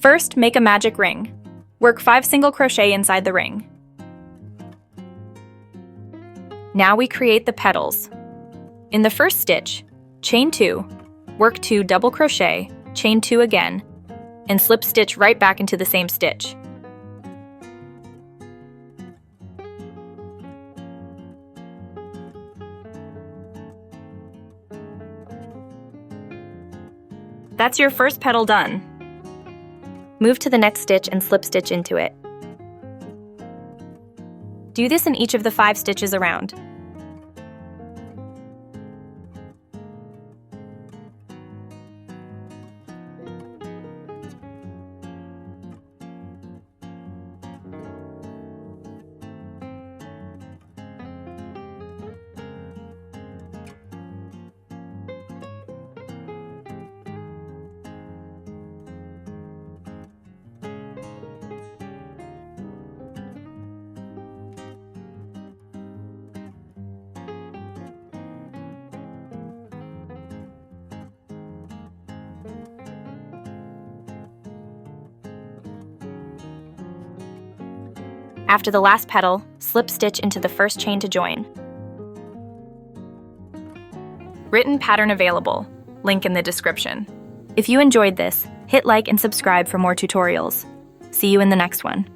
First, make a magic ring. Work 5 single crochet inside the ring. Now we create the petals. In the first stitch, chain 2, work 2 double crochet, chain 2 again, and slip stitch right back into the same stitch. That's your first petal done. Move to the next stitch and slip stitch into it. Do this in each of the 5 stitches around. After the last petal, slip stitch into the first chain to join. Written pattern available, link in the description. If you enjoyed this, hit like and subscribe for more tutorials. See you in the next one.